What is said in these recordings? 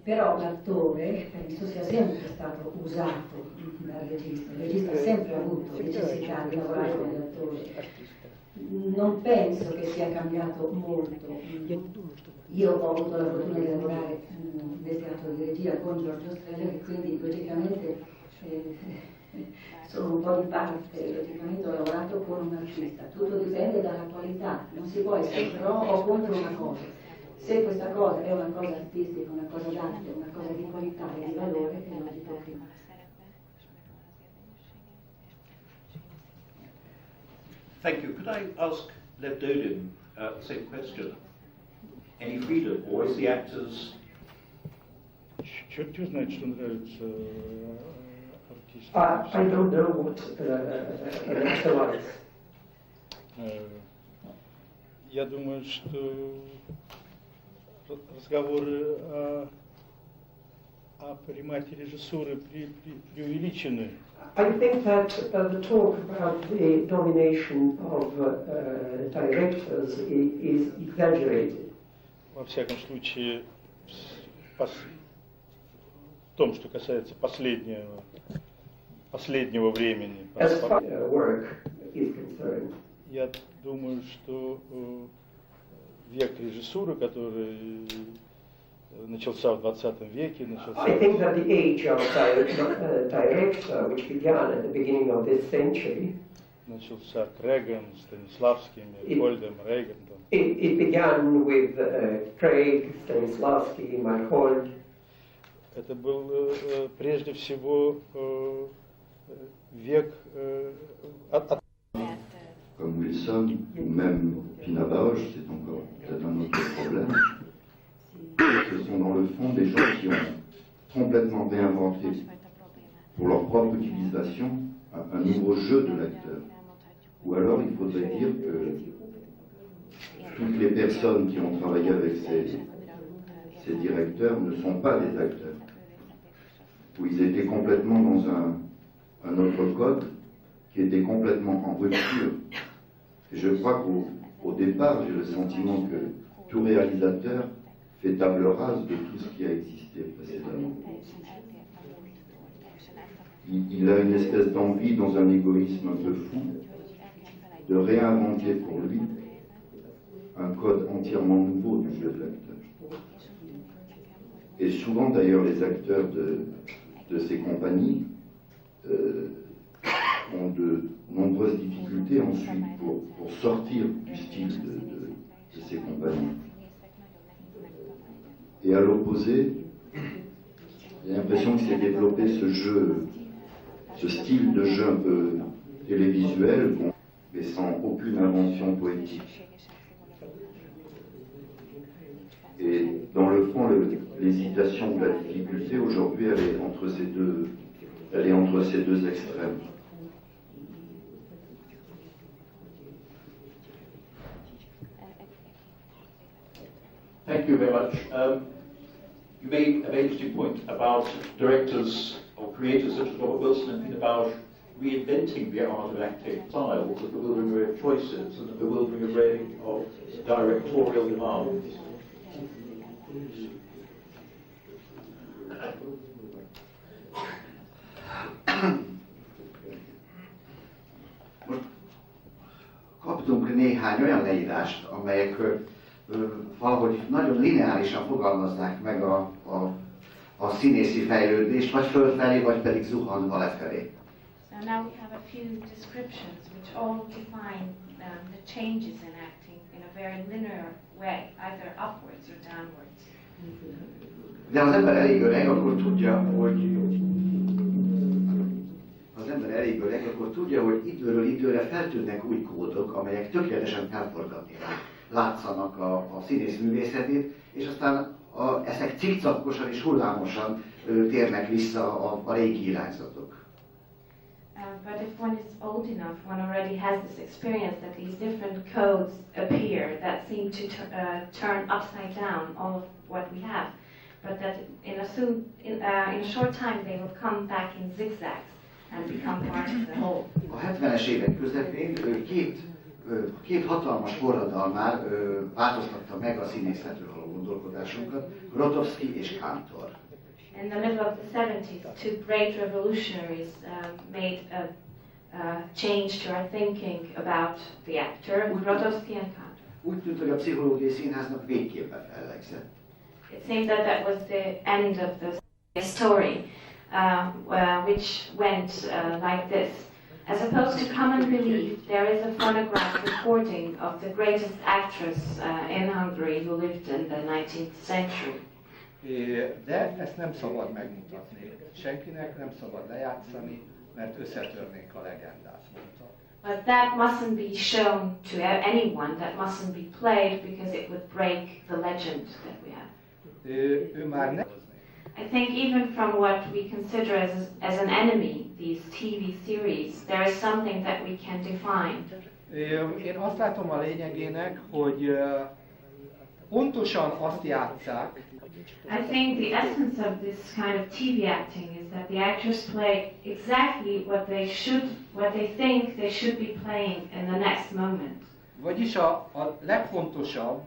Però l'attore penso sia sempre stato usato dal regista. Il regista ha sempre avuto necessità di lavorare con l'attore. Non penso che sia cambiato molto. Io ho avuto la fortuna di lavorare nel teatro di regia con JOSEPSON e quindi logicamente sono un po' di parte, logicamente ho lavorato con un artista. Tutto dipende dalla qualità, non si può essere pro o contro una cosa. Se questa cosa è una cosa artistica, una cosa d'arte, una cosa di qualità e di valore, è logico che... Thank you. Could I ask DODIN the same question? Any freedom, or is the actors... Черт знает, что нравится артистам. I don't know what an actor likes. Я думаю, что разговоры о примате режиссуры преувеличены. I think that the talk about the domination of directors is exaggerated. Во всяком случае, в том, что касается последнего времени. As far as work is concerned. Я думаю, что век режиссуры, который начался в 20 веке, I think that the age of director, which began at the beginning of this century, начался Крэгом, Станиславским, Мальхольдом, Рейгантом. It began with Craig, Stanislavski, Marhold. Это был прежде всего век Comme Wilson ou même Pina Bausch, c'est encore peut-être un autre problème. Ce sont dans le fond des gens qui ont complètement réinventé pour leur propre utilisation un nouveau jeu de l'acteur. Ou alors il faudrait dire que toutes les personnes qui ont travaillé avec ces directeurs ne sont pas des acteurs. Où ils étaient complètement dans un autre code qui était complètement en rupture. Et je crois qu'au départ, j'ai le sentiment que tout réalisateur fait table rase de tout ce qui a existé précédemment. Il a une espèce d'envie, dans un égoïsme un peu fou, de réinventer pour lui un code entièrement nouveau du jeu de l'acteur. Et souvent, d'ailleurs, les acteurs de ces compagnies ont de nombreuses difficultés ensuite pour sortir du style de ces compagnies. Et à l'opposé, j'ai l'impression qu'il s'est développé ce jeu, ce style de jeu un peu télévisuel, mais sans aucune invention poétique. Et dans le fond, l'hésitation de la difficulté aujourd'hui, elle est entre ces deux extrêmes. Thank you very much. You made a very interesting point about directors or creators such as Robert Wilson and Pina Bausch reinventing the art of acting styles, a bewildering array of choices and a bewildering array of directorial demands. Kaptunk néhány olyan leírást, amelyek valahogy nagyon lineárisan fogalmaznák meg a színészi fejlődést, vagy fölfelé, vagy pedig zuhanva lefelé. So now we have a few descriptions which all define the changes in acting in a very linear way, either upwards or downwards. De az ember elég öreg, akkor tudja, hogy időről időre feltűnnek új kódok, amelyek tökéletesen felforgatni látszanak a színész művészetét, és aztán ezek cikcakkosan és hullámosan térnek vissza a régi irányzatok. But if one is old enough, one already has this experience that these different codes appear that seem to turn upside down all of what we have, but that in a short time they will come back in zigzags and become part of the whole. A 70-es évek közepén két két hatalmas forradalmár változtatta meg a színészetről való gondolkodásunkat, Grotowski és Kantor. In the middle of the 70s, two great revolutionaries made a change to our thinking about the actor, Grotowski and Kantor. Úgy tűnt, hogy a pszichológiai színháznak végképpen fellegzett. It seemed that that was the end of the story, which went like this. As opposed to common belief, there is a phonograph recording of the greatest actress in Hungary who lived in the 19th century. De ezt nem szabad megmutatni. Senkinek nem szabad lejátszani, mert összetörnénk a legendát, mondta. But that mustn't be shown to anyone, that mustn't be played because it would break the legend that we have. Ő már nem. I think even from what we consider as an enemy, these TV series, there is something that we can define. Én azt látom a lényegének, hogy pontosan azt játsszák. I think the essence of this kind of TV acting is that the actors play exactly what they think they should be playing in the next moment. Vagyis a legfontosabb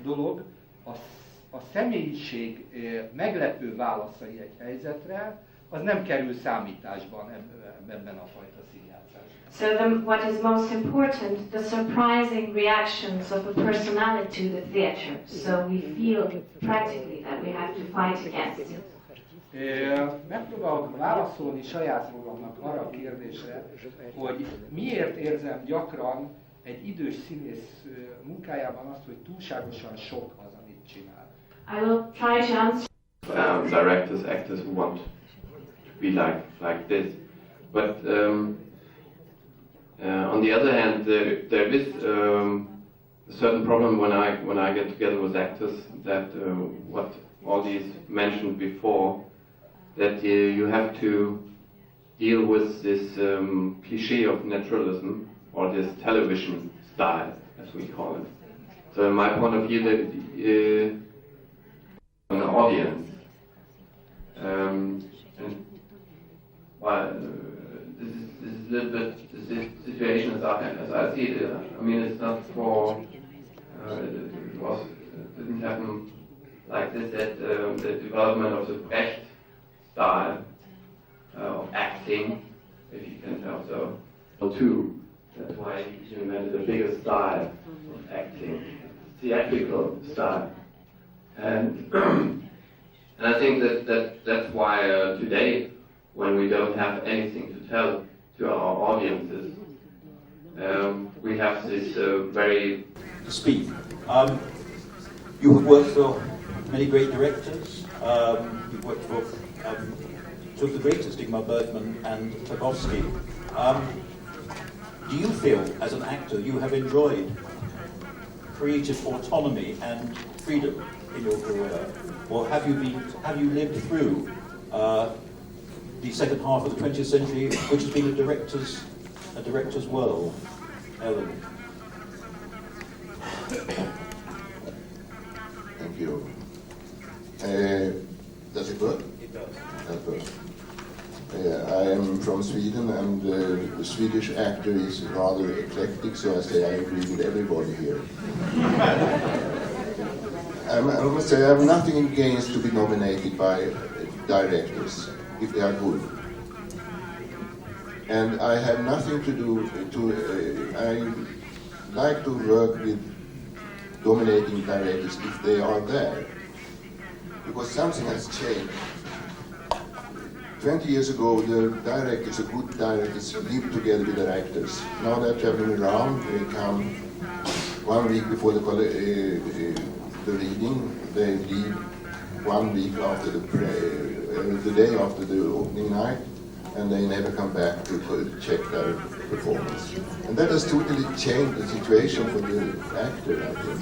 dolog a személyiség meglepő válaszai egy helyzetre, az nem kerül számításban ebben a fajta színjátszásban. So what is most important, the surprising reactions of a personality to the theater. So we feel practically that we have to fight against it. Megpróbálok válaszolni saját magamnak arra a kérdésre, hogy miért érzem gyakran egy idős színész munkájában azt, hogy túlságosan sok az, amit csinál. I will try to answer. Directors, actors who want to be like this, but on the other hand, there is a certain problem when I get together with actors that what all these mentioned before, that you have to deal with this cliché of naturalism or this television style, as we call it. So in my point of view, that an audience, and well, this is a little bit the situation as I see it. I mean, it's not for it didn't happen like this. That the development of the Brecht style of acting, if you can tell so, too. That's why he invented a bigger style of acting, theatrical style. And I think that's why today, when we don't have anything to tell to our audiences, we have this very... To speak. You have worked for many great directors. You've worked for two of the greatest, Ingmar Bergman and Tarkovsky. Do you feel, as an actor, you have enjoyed creative autonomy and freedom in your career, or have you lived through the second half of the 20th century, which has been a director's world? Ellen. Thank you. Does it work? It does. That works. I am from Sweden, and the Swedish actor is rather eclectic, so I say I agree with everybody here. I must say I have nothing against to be nominated by directors, if they are good. And I have nothing to do I like to work with dominating directors if they are there, because something has changed. 20 years ago, the directors, the good directors, lived together with the actors. Now they're traveling around. They come 1 week before the reading. They leave 1 week after the day after the opening night, and they never come back to check their performance. And that has totally changed the situation for the actor, I think.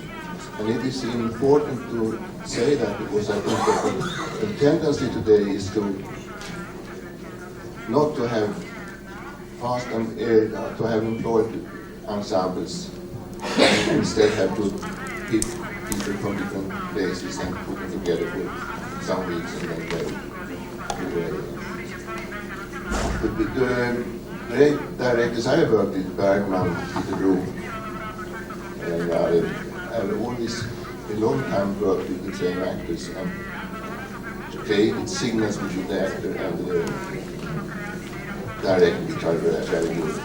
And it is important to say that, because I think that the tendency today is not to have fast and to have employed ensembles, and instead have to pick people from different places and put them together for some weeks, and then they the great directors I have worked with, Bergman, Peter Brook, and I have always a long time worked with the same actors and created signals between the actor and the director, which are very good.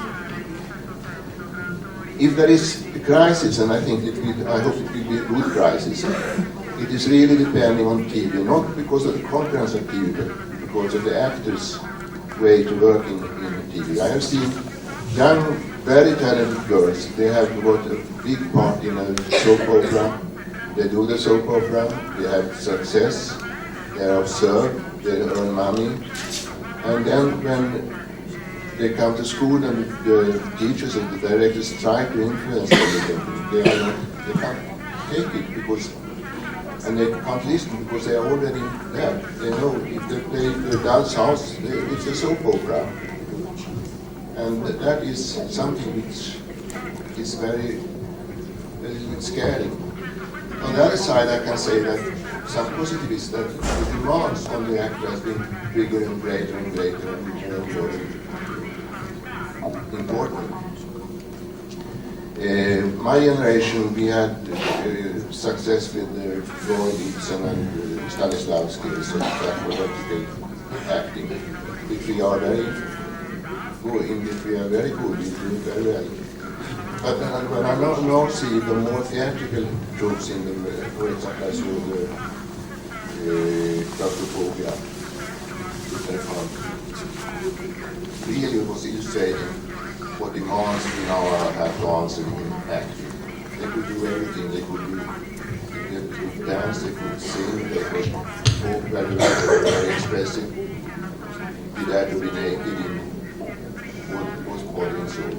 If there is a crisis, and I think I hope it will be a good crisis, it is really depending on TV, not because of the concurrence of TV, but because of the actors' way to work in TV. I have seen young, very talented girls. They have got a big part in a soap opera. They do the soap opera, they have success, they are observed, they earn money, and then when they come to school and the teachers and the directors try to influence them, they can't take it because, and they can't listen because they are already there. They know if they play the Doll's House, it's a soap opera. And that is something which is a little bit scary. On the other side, I can say that some positive is that the demands on the actor has been bigger and greater and greater and more important. My generation, we had success with Roy Ibsen and Stanislavski, so that was acting, which we are very good, in which we are very good, we do very well. But when I now see the more theatrical troops in the, for example, I saw the claustrophobia, really was illustrating what demands we now have to answer in acting. They could do everything. They could dance, they could sing, they could talk very well, very expressive. They had to be naked in both body and soul.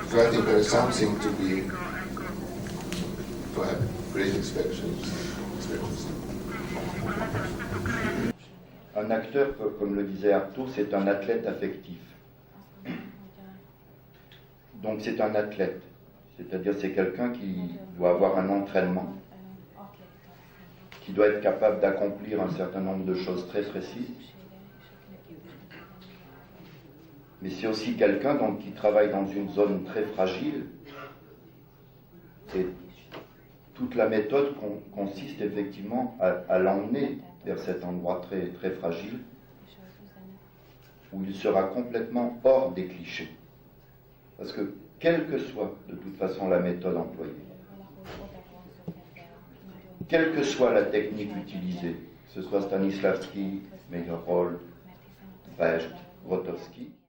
So I think there is something to have great expectations. Un acteur, comme le disait Arthur, c'est un athlète affectif. Donc c'est un athlète, c'est-à-dire c'est quelqu'un qui doit avoir un entraînement, qui doit être capable d'accomplir un certain nombre de choses très précises. Mais c'est aussi quelqu'un donc qui travaille dans une zone très fragile. Et toute la méthode consiste effectivement à l'emmener vers cet endroit très, très fragile, où il sera complètement hors des clichés. Parce que, quelle que soit de toute façon la méthode employée, quelle que soit la technique utilisée, que ce soit Stanislavski, Meyerhold, Brecht, Grotowski,